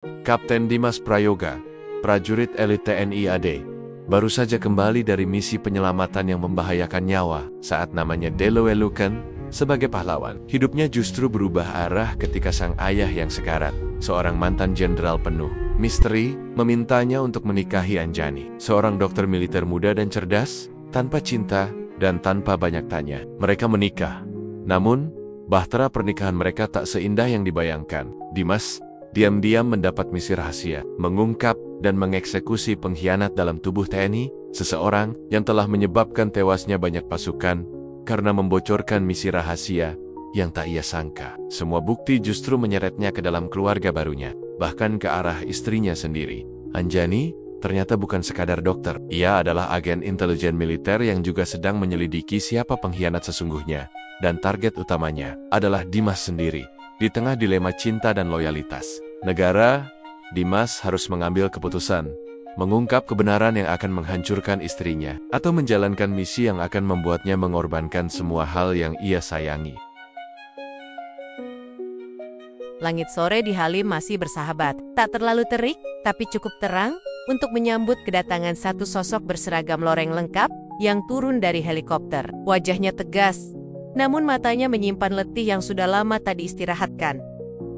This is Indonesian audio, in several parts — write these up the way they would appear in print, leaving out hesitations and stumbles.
Kapten Dimas Prayoga, prajurit elit TNI AD, baru saja kembali dari misi penyelamatan yang membahayakan nyawa saat namanya dilewelukan sebagai pahlawan. Hidupnya justru berubah arah ketika sang ayah yang sekarat, seorang mantan jenderal penuh misteri, memintanya untuk menikahi Anjani, seorang dokter militer muda dan cerdas, tanpa cinta dan tanpa banyak tanya. Mereka menikah. Namun, bahtera pernikahan mereka tak seindah yang dibayangkan. Dimas diam-diam mendapat misi rahasia, mengungkap dan mengeksekusi pengkhianat dalam tubuh TNI, seseorang yang telah menyebabkan tewasnya banyak pasukan karena membocorkan misi rahasia yang tak ia sangka. Semua bukti justru menyeretnya ke dalam keluarga barunya, bahkan ke arah istrinya sendiri. Anjani ternyata bukan sekadar dokter. Ia adalah agen intelijen militer yang juga sedang menyelidiki siapa pengkhianat sesungguhnya, dan target utamanya adalah Dimas sendiri. Di tengah dilema cinta dan loyalitas negara, Dimas harus mengambil keputusan, mengungkap kebenaran yang akan menghancurkan istrinya, atau menjalankan misi yang akan membuatnya mengorbankan semua hal yang ia sayangi. Langit sore di Halim masih bersahabat, tak terlalu terik, tapi cukup terang untuk menyambut kedatangan satu sosok berseragam loreng lengkap yang turun dari helikopter. Wajahnya tegas, namun matanya menyimpan letih yang sudah lama tak diistirahatkan.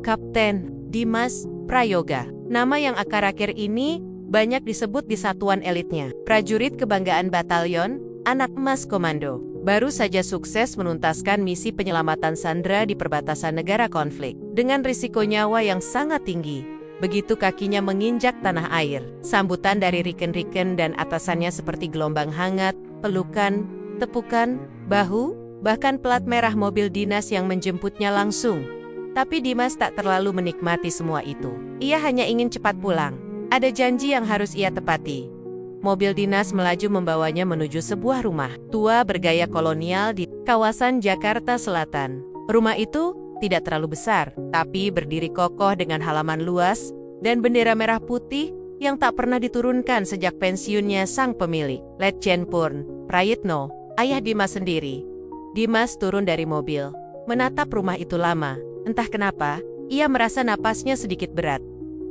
Kapten Dimas Prayoga, nama yang akhir-akhir ini banyak disebut di satuan elitnya. Prajurit kebanggaan batalion, anak emas komando. Baru saja sukses menuntaskan misi penyelamatan sandera di perbatasan negara konflik. Dengan risiko nyawa yang sangat tinggi, begitu kakinya menginjak tanah air, sambutan dari riken-riken dan atasannya seperti gelombang hangat, pelukan, tepukan, bahu, bahkan plat merah mobil dinas yang menjemputnya langsung. Tapi Dimas tak terlalu menikmati semua itu. Ia hanya ingin cepat pulang. Ada janji yang harus ia tepati. Mobil dinas melaju membawanya menuju sebuah rumah tua bergaya kolonial di kawasan Jakarta Selatan. Rumah itu tidak terlalu besar, tapi berdiri kokoh dengan halaman luas dan bendera merah putih yang tak pernah diturunkan sejak pensiunnya sang pemilik, Letjen Purn Prayitno, ayah Dimas sendiri. Dimas turun dari mobil, menatap rumah itu lama. Entah kenapa, ia merasa napasnya sedikit berat.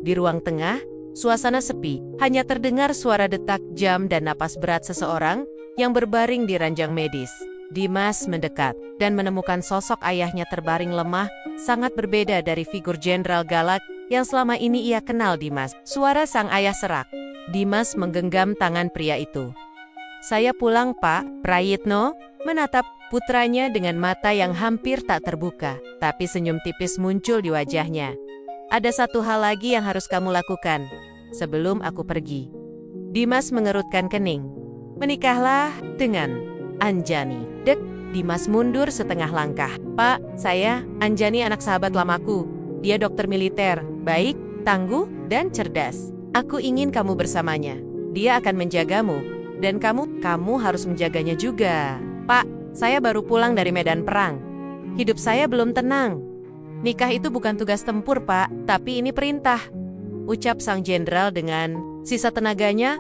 Di ruang tengah, suasana sepi, hanya terdengar suara detak jam dan napas berat seseorang yang berbaring di ranjang medis. Dimas mendekat dan menemukan sosok ayahnya terbaring lemah, sangat berbeda dari figur jenderal galak yang selama ini ia kenal Dimas. Suara sang ayah serak. Dimas menggenggam tangan pria itu. "Saya pulang, Pak." Prayitno menatap putranya dengan mata yang hampir tak terbuka, tapi senyum tipis muncul di wajahnya. "Ada satu hal lagi yang harus kamu lakukan sebelum aku pergi." Dimas mengerutkan kening. "Menikahlah dengan Anjani." Dek, Dimas mundur setengah langkah. "Pak, Anjani anak sahabat lamaku. Dia dokter militer, baik, tangguh, dan cerdas. Aku ingin kamu bersamanya. Dia akan menjagamu, dan kamu harus menjaganya juga." "Pak, saya baru pulang dari medan perang. Hidup saya belum tenang." "Nikah itu bukan tugas tempur, Pak, tapi ini perintah," ucap sang jenderal dengan sisa tenaganya.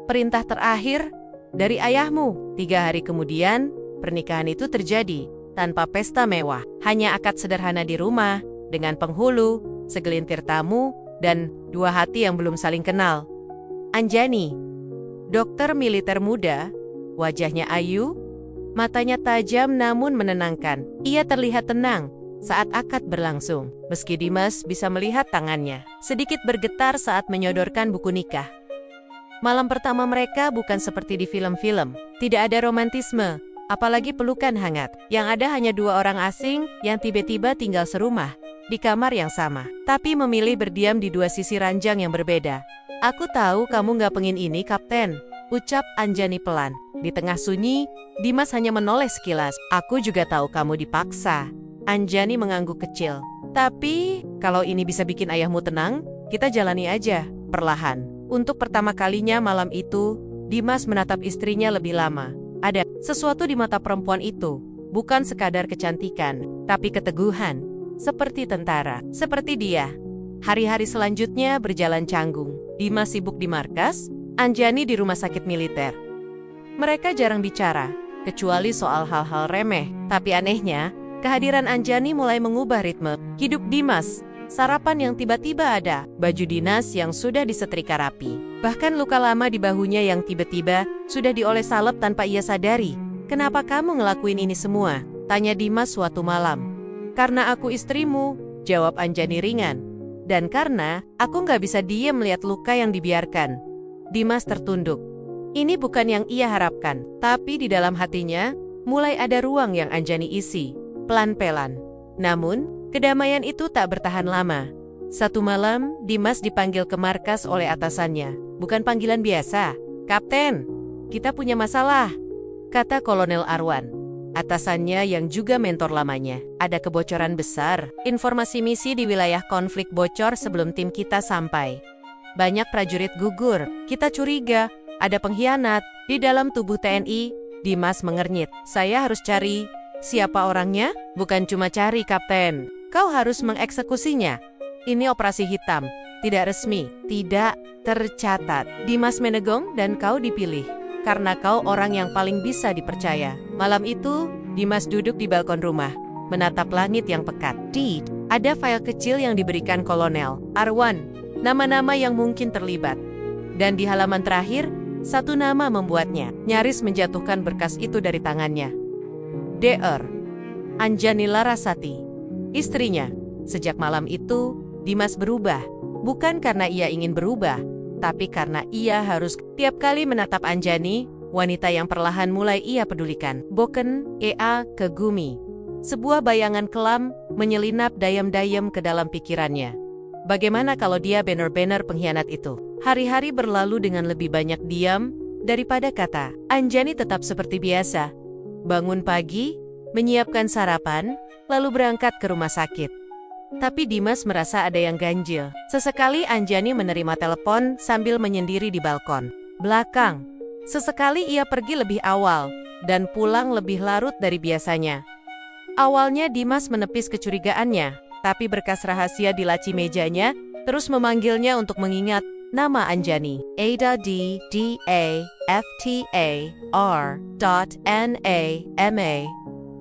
"Perintah terakhir dari ayahmu." 3 hari kemudian, pernikahan itu terjadi tanpa pesta mewah. Hanya akad sederhana di rumah, dengan penghulu, segelintir tamu, dan 2 hati yang belum saling kenal. Anjani, dokter militer muda, wajahnya ayu, matanya tajam namun menenangkan. Ia terlihat tenang saat akad berlangsung, meski Dimas bisa melihat tangannya sedikit bergetar saat menyodorkan buku nikah. Malam pertama mereka bukan seperti di film-film. Tidak ada romantisme, apalagi pelukan hangat. Yang ada hanya 2 orang asing yang tiba-tiba tinggal serumah di kamar yang sama, tapi memilih berdiam di 2 sisi ranjang yang berbeda. "Aku tahu kamu gak pengen ini, Kapten," ucap Anjani pelan. Di tengah sunyi, Dimas hanya menoleh sekilas. "Aku juga tahu kamu dipaksa." Anjani mengangguk kecil. "Tapi, kalau ini bisa bikin ayahmu tenang, kita jalani aja, perlahan." Untuk pertama kalinya malam itu, Dimas menatap istrinya lebih lama. Ada sesuatu di mata perempuan itu, bukan sekadar kecantikan, tapi keteguhan. Seperti tentara, seperti dia. Hari-hari selanjutnya berjalan canggung. Dimas sibuk di markas, Anjani di rumah sakit militer. Mereka jarang bicara, kecuali soal hal-hal remeh. Tapi anehnya, kehadiran Anjani mulai mengubah ritme hidup Dimas. sarapan yang tiba-tiba ada, baju dinas yang sudah disetrika rapi. Bahkan luka lama di bahunya yang tiba-tiba sudah dioles salep tanpa ia sadari. "Kenapa kamu ngelakuin ini semua?" tanya Dimas suatu malam. "Karena aku istrimu," jawab Anjani ringan. "Dan karena aku nggak bisa diem melihat luka yang dibiarkan." Dimas tertunduk. Ini bukan yang ia harapkan, tapi di dalam hatinya mulai ada ruang yang Anjani isi, pelan-pelan. Namun, kedamaian itu tak bertahan lama. Satu malam, Dimas dipanggil ke markas oleh atasannya. "Bukan panggilan biasa. Kapten, kita punya masalah," kata Kolonel Arwan, atasannya yang juga mentor lamanya. "Ada kebocoran besar. Informasi misi di wilayah konflik bocor sebelum tim kita sampai. Banyak prajurit gugur. Kita curiga ada pengkhianat di dalam tubuh TNI." Dimas mengernyit. "Saya harus cari. Siapa orangnya?" "Bukan cuma cari, Kapten. Kau harus mengeksekusinya. Ini operasi hitam. Tidak resmi. Tidak tercatat." Dimas menegong. "Dan kau dipilih karena kau orang yang paling bisa dipercaya." Malam itu, Dimas duduk di balkon rumah, menatap langit yang pekat. Ada file kecil yang diberikan Kolonel Arwan, nama-nama yang mungkin terlibat. Dan di halaman terakhir, satu nama membuatnya nyaris menjatuhkan berkas itu dari tangannya. Dr. Anjani Larasati, istrinya. Sejak malam itu, Dimas berubah. Bukan karena ia ingin berubah, tapi karena ia harus tiap kali menatap Anjani, wanita yang perlahan mulai ia pedulikan. Boken, Ea, Kegumi. Sebuah bayangan kelam menyelinap dayam-dayam ke dalam pikirannya. Bagaimana kalau dia benar-benar pengkhianat itu? Hari-hari berlalu dengan lebih banyak diam daripada kata. Anjani tetap seperti biasa. Bangun pagi, menyiapkan sarapan, lalu berangkat ke rumah sakit. Tapi Dimas merasa ada yang ganjil. Sesekali Anjani menerima telepon sambil menyendiri di balkon belakang. Sesekali ia pergi lebih awal dan pulang lebih larut dari biasanya. Awalnya Dimas menepis kecurigaannya, tapi berkas rahasia di laci mejanya terus memanggilnya untuk mengingat nama Anjani. Ada D D A F T A R .NAMA.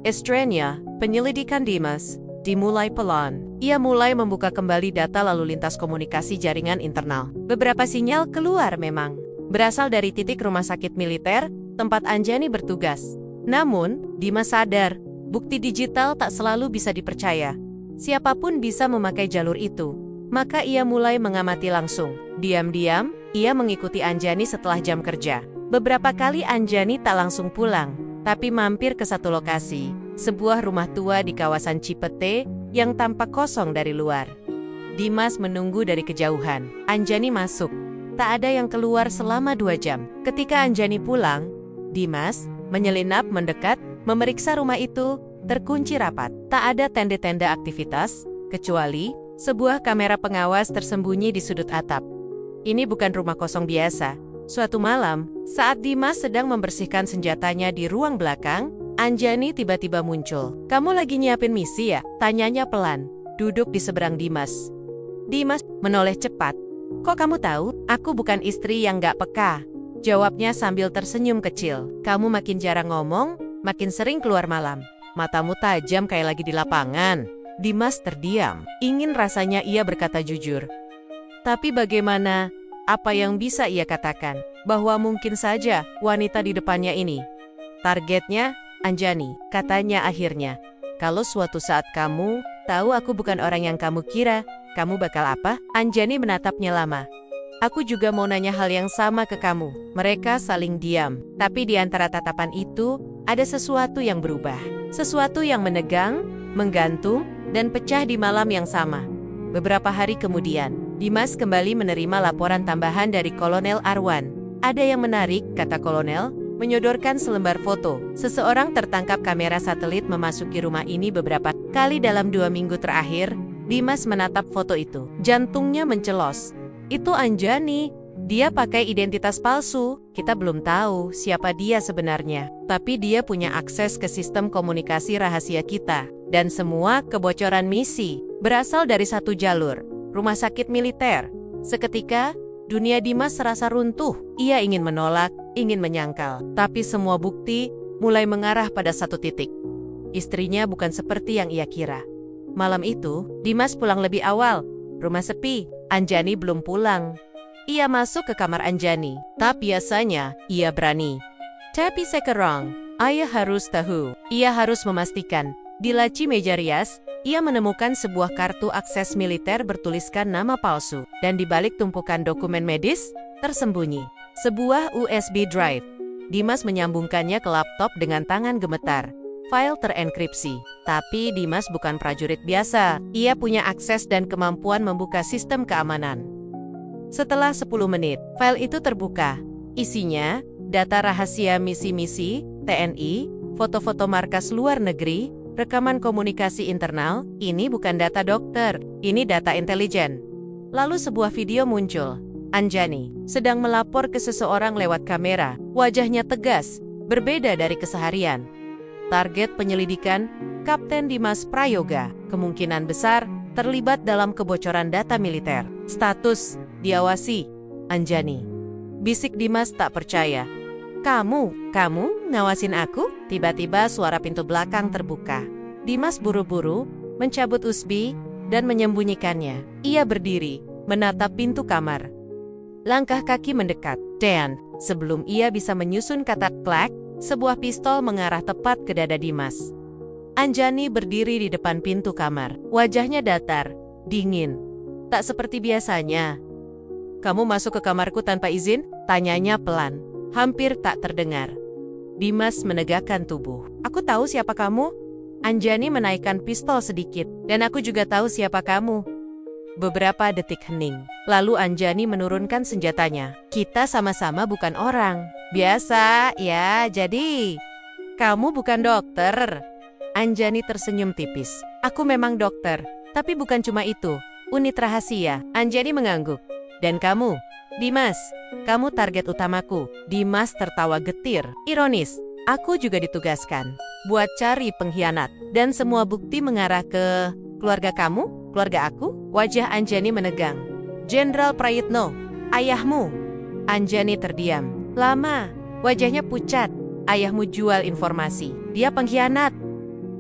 Istrinya, penyelidikan Dimas dimulai pelan. Ia mulai membuka kembali data lalu lintas komunikasi jaringan internal. Beberapa sinyal keluar memang berasal dari titik rumah sakit militer tempat Anjani bertugas. Namun, Dimas sadar, bukti digital tak selalu bisa dipercaya. Siapapun bisa memakai jalur itu. Maka ia mulai mengamati langsung. Diam-diam, ia mengikuti Anjani setelah jam kerja. Beberapa kali Anjani tak langsung pulang, tapi mampir ke satu lokasi, sebuah rumah tua di kawasan Cipete yang tampak kosong dari luar. Dimas menunggu dari kejauhan. Anjani masuk. Tak ada yang keluar selama 2 jam. Ketika Anjani pulang, Dimas menyelinap mendekat, memeriksa rumah itu, terkunci rapat. Tak ada tanda-tanda aktivitas, kecuali sebuah kamera pengawas tersembunyi di sudut atap. Ini bukan rumah kosong biasa. Suatu malam, saat Dimas sedang membersihkan senjatanya di ruang belakang, Anjani tiba-tiba muncul. "Kamu lagi nyiapin misi ya?" tanyanya pelan, duduk di seberang Dimas. Dimas menoleh cepat. "Kok kamu tahu? Aku bukan istri yang gak peka," jawabnya sambil tersenyum kecil. "Kamu makin jarang ngomong, makin sering keluar malam. Matamu tajam kayak lagi di lapangan." Dimas terdiam. Ingin rasanya ia berkata jujur. Tapi bagaimana? Apa yang bisa ia katakan? Bahwa mungkin saja wanita di depannya ini targetnya Anjani, katanya akhirnya. "Kalau suatu saat kamu tahu aku bukan orang yang kamu kira, kamu bakal apa?" Anjani menatapnya lama. "Aku juga mau nanya hal yang sama ke kamu." Mereka saling diam, tapi di antara tatapan itu ada sesuatu yang berubah. Sesuatu yang menegang, menggantung, dan pecah di malam yang sama. Beberapa hari kemudian, Dimas kembali menerima laporan tambahan dari Kolonel Arwan. "Ada yang menarik," kata Kolonel, menyodorkan selembar foto. "Seseorang tertangkap kamera satelit memasuki rumah ini beberapa kali dalam 2 minggu terakhir." Dimas menatap foto itu. Jantungnya mencelos. Itu Anjani. Dia pakai identitas palsu. Kita belum tahu siapa dia sebenarnya. Tapi dia punya akses ke sistem komunikasi rahasia kita. Dan semua kebocoran misi berasal dari satu jalur, rumah sakit militer. Seketika, dunia Dimas serasa runtuh. Ia ingin menolak, ingin menyangkal. Tapi semua bukti mulai mengarah pada satu titik. Istrinya bukan seperti yang ia kira. Malam itu, Dimas pulang lebih awal. Rumah sepi, Anjani belum pulang. Ia masuk ke kamar Anjani. Tak biasanya, ia berani. Tapi sekarang, ayah harus tahu. Ia harus memastikan. Di laci meja rias, ia menemukan sebuah kartu akses militer bertuliskan nama palsu. Dan di balik tumpukan dokumen medis, tersembunyi sebuah USB drive. Dimas menyambungkannya ke laptop dengan tangan gemetar. File terenkripsi. Tapi Dimas bukan prajurit biasa. Ia punya akses dan kemampuan membuka sistem keamanan. Setelah 10 menit, file itu terbuka. Isinya, data rahasia misi-misi, TNI, foto-foto markas luar negeri, rekaman komunikasi internal. Ini bukan data dokter, ini data intelijen. Lalu sebuah video muncul. Anjani sedang melapor ke seseorang lewat kamera. Wajahnya tegas, berbeda dari keseharian. Target penyelidikan, Kapten Dimas Prayoga, kemungkinan besar terlibat dalam kebocoran data militer. Status, diawasi, Anjani. Bisik Dimas tak percaya. Kamu ngawasin aku? Tiba-tiba suara pintu belakang terbuka. Dimas buru-buru mencabut USB dan menyembunyikannya. Ia berdiri, menatap pintu kamar. Langkah kaki mendekat. Dan, sebelum ia bisa menyusun kata klak, sebuah pistol mengarah tepat ke dada Dimas. Anjani berdiri di depan pintu kamar. Wajahnya datar, dingin. Tak seperti biasanya. Kamu masuk ke kamarku tanpa izin? Tanyanya pelan. Hampir tak terdengar. Dimas menegakkan tubuh. Aku tahu siapa kamu. Anjani menaikkan pistol sedikit. Dan aku juga tahu siapa kamu. Beberapa detik hening. Lalu Anjani menurunkan senjatanya. Kita sama-sama bukan orang. Biasa, ya, jadi kamu bukan dokter. Anjani tersenyum tipis. Aku memang dokter, tapi bukan cuma itu. Unit rahasia. Anjani mengangguk. Dan kamu, Dimas, kamu target utamaku. Dimas tertawa getir. Ironis, aku juga ditugaskan buat cari pengkhianat. Dan semua bukti mengarah ke keluarga kamu, keluarga aku. Wajah Anjani menegang. Jenderal Prayitno, ayahmu. Anjani terdiam. Lama, wajahnya pucat. Ayahmu jual informasi. Dia pengkhianat,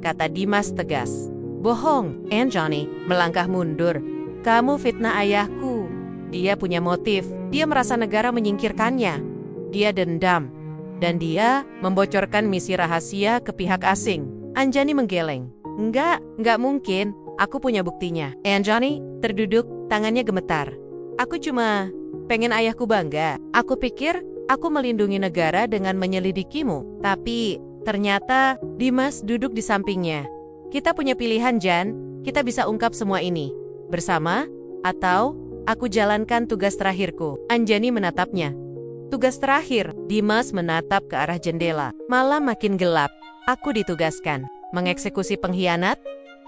kata Dimas tegas. Bohong, Anjani melangkah mundur. Kamu fitnah ayahku. Dia punya motif. Dia merasa negara menyingkirkannya. Dia dendam. Dan dia membocorkan misi rahasia ke pihak asing. Anjani menggeleng. Enggak mungkin. Aku punya buktinya. Anjani terduduk, tangannya gemetar. Aku cuma pengen ayahku bangga. Aku pikir aku melindungi negara dengan menyelidikimu. Tapi ternyata Dimas duduk di sampingnya. Kita punya pilihan, Jan. Kita bisa ungkap semua ini bersama, atau aku jalankan tugas terakhirku. Anjani menatapnya. Tugas terakhir. Dimas menatap ke arah jendela. Malam makin gelap. Aku ditugaskan mengeksekusi pengkhianat,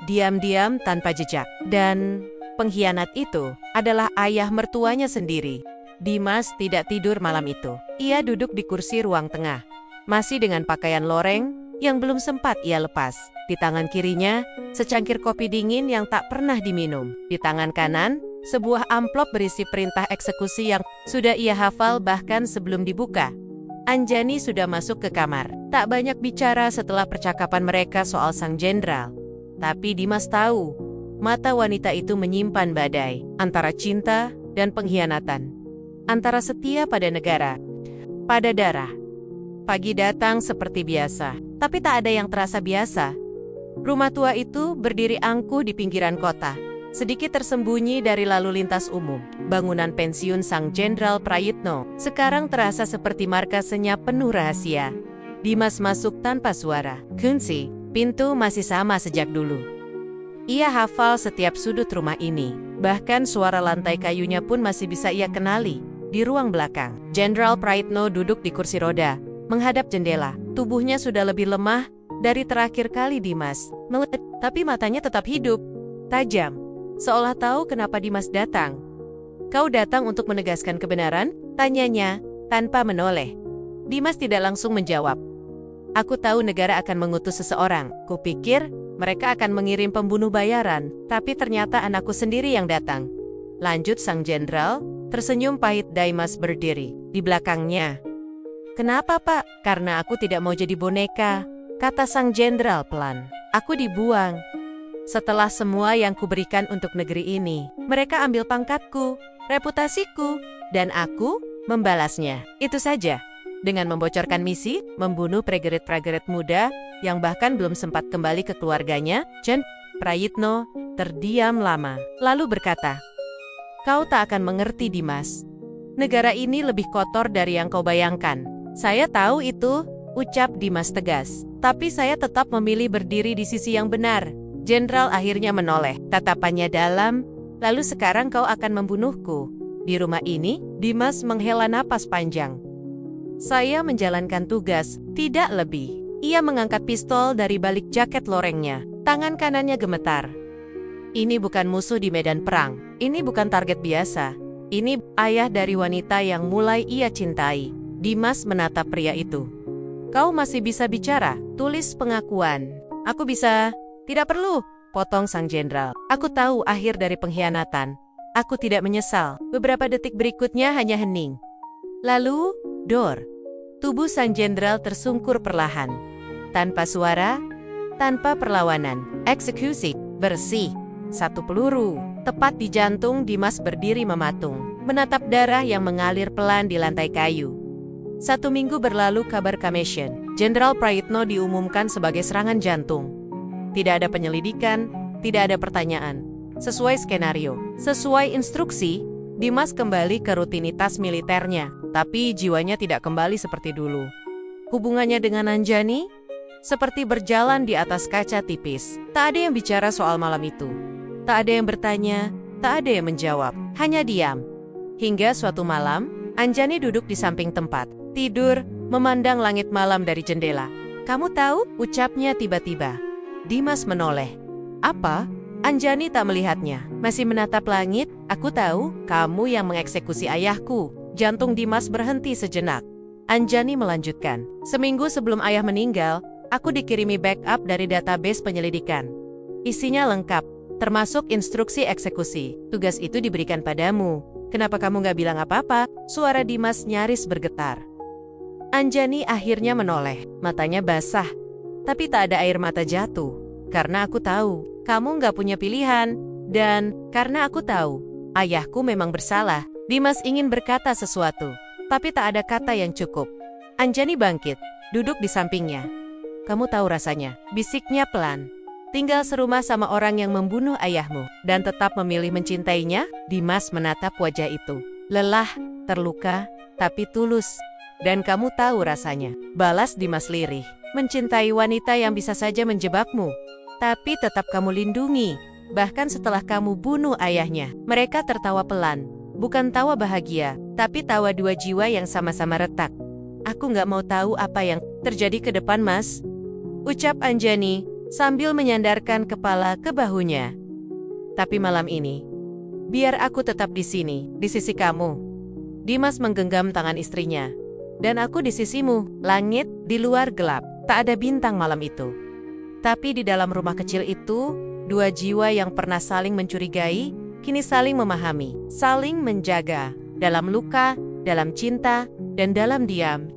diam-diam tanpa jejak. Dan pengkhianat itu adalah ayah mertuanya sendiri. Dimas tidak tidur malam itu. Ia duduk di kursi ruang tengah, masih dengan pakaian loreng yang belum sempat ia lepas. Di tangan kirinya, secangkir kopi dingin yang tak pernah diminum. Di tangan kanan, sebuah amplop berisi perintah eksekusi yang sudah ia hafal bahkan sebelum dibuka. Anjani sudah masuk ke kamar. Tak banyak bicara setelah percakapan mereka soal sang jenderal. Tapi Dimas tahu, mata wanita itu menyimpan badai. Antara cinta dan pengkhianatan. Antara setia pada negara, pada darah. Pagi datang seperti biasa. Tapi tak ada yang terasa biasa. Rumah tua itu berdiri angkuh di pinggiran kota. Sedikit tersembunyi dari lalu lintas umum. Bangunan pensiun sang Jenderal Prayitno sekarang terasa seperti markas senyap penuh rahasia. Dimas masuk tanpa suara. Kunci pintu masih sama sejak dulu. Ia hafal setiap sudut rumah ini. Bahkan suara lantai kayunya pun masih bisa ia kenali. Di ruang belakang, Jenderal Prayitno duduk di kursi roda, menghadap jendela. Tubuhnya sudah lebih lemah dari terakhir kali Dimas melihat, tapi matanya tetap hidup, tajam. Seolah tahu kenapa Dimas datang. Kau datang untuk menegaskan kebenaran? Tanyanya, tanpa menoleh. Dimas tidak langsung menjawab. Aku tahu negara akan mengutus seseorang. Kupikir mereka akan mengirim pembunuh bayaran, tapi ternyata anakku sendiri yang datang. Lanjut sang jenderal, tersenyum pahit. Dimas berdiri di belakangnya. Kenapa, Pak? Karena aku tidak mau jadi boneka, kata sang jenderal pelan. Aku dibuang. Setelah semua yang kuberikan untuk negeri ini, mereka ambil pangkatku, reputasiku, dan aku membalasnya. Itu saja. Dengan membocorkan misi, membunuh prajurit-prajurit muda yang bahkan belum sempat kembali ke keluarganya, Jenderal Prayitno terdiam lama, lalu berkata, "Kau tak akan mengerti, Dimas. Negara ini lebih kotor dari yang kau bayangkan." "Saya tahu itu," ucap Dimas tegas. "Tapi saya tetap memilih berdiri di sisi yang benar." Jenderal akhirnya menoleh, tatapannya dalam. "Lalu sekarang kau akan membunuhku di rumah ini?" Dimas menghela napas panjang. "Saya menjalankan tugas, tidak lebih." Ia mengangkat pistol dari balik jaket lorengnya. Tangan kanannya gemetar. "Ini bukan musuh di medan perang. Ini bukan target biasa. Ini ayah dari wanita yang mulai ia cintai." Dimas menatap pria itu. "Kau masih bisa bicara, tulis pengakuan." "Aku bisa." "Tidak perlu," potong sang jenderal. "Aku tahu akhir dari pengkhianatan. Aku tidak menyesal." Beberapa detik berikutnya hanya hening. Lalu, dor. Tubuh sang jenderal tersungkur perlahan. Tanpa suara, tanpa perlawanan. Eksekusi, bersih. Satu peluru, tepat di jantung. Dimas berdiri mematung, menatap darah yang mengalir pelan di lantai kayu. 1 minggu berlalu kabar Commission. Jenderal Prayitno diumumkan sebagai serangan jantung. Tidak ada penyelidikan, tidak ada pertanyaan. Sesuai skenario, sesuai instruksi, Dimas kembali ke rutinitas militernya, tapi jiwanya tidak kembali seperti dulu. Hubungannya dengan Anjani seperti berjalan di atas kaca tipis. Tak ada yang bicara soal malam itu. Tak ada yang bertanya, tak ada yang menjawab, hanya diam. Hingga suatu malam, Anjani duduk di samping tempat, tidur, memandang langit malam dari jendela. "Kamu tahu?" ucapnya tiba-tiba. Dimas menoleh. "Apa?" Anjani tak melihatnya, masih menatap langit. "Aku tahu, kamu yang mengeksekusi ayahku." Jantung Dimas berhenti sejenak. Anjani melanjutkan. "Seminggu sebelum ayah meninggal, aku dikirimi backup dari database penyelidikan. Isinya lengkap, termasuk instruksi eksekusi. Tugas itu diberikan padamu. Kenapa kamu gak bilang apa-apa?" Suara Dimas nyaris bergetar. Anjani akhirnya menoleh, matanya basah. Tapi tak ada air mata jatuh. "Karena aku tahu, kamu gak punya pilihan. Dan karena aku tahu, ayahku memang bersalah." Dimas ingin berkata sesuatu, tapi tak ada kata yang cukup. Anjani bangkit, duduk di sampingnya. "Kamu tahu rasanya," bisiknya pelan. "Tinggal serumah sama orang yang membunuh ayahmu, dan tetap memilih mencintainya." Dimas menatap wajah itu. Lelah, terluka, tapi tulus. "Dan kamu tahu rasanya," balas Dimas lirih, "mencintai wanita yang bisa saja menjebakmu, tapi tetap kamu lindungi. Bahkan setelah kamu bunuh ayahnya." Mereka tertawa pelan. Bukan tawa bahagia, tapi tawa dua jiwa yang sama-sama retak. "Aku nggak mau tahu apa yang terjadi ke depan, Mas," ucap Anjani sambil menyandarkan kepala ke bahunya. "Tapi malam ini, biar aku tetap di sini, di sisi kamu." Dimas menggenggam tangan istrinya. "Dan aku di sisimu." Langit di luar gelap, tak ada bintang malam itu. Tapi di dalam rumah kecil itu, dua jiwa yang pernah saling mencurigai, kini saling memahami, saling menjaga. Dalam luka, dalam cinta, dan dalam diam,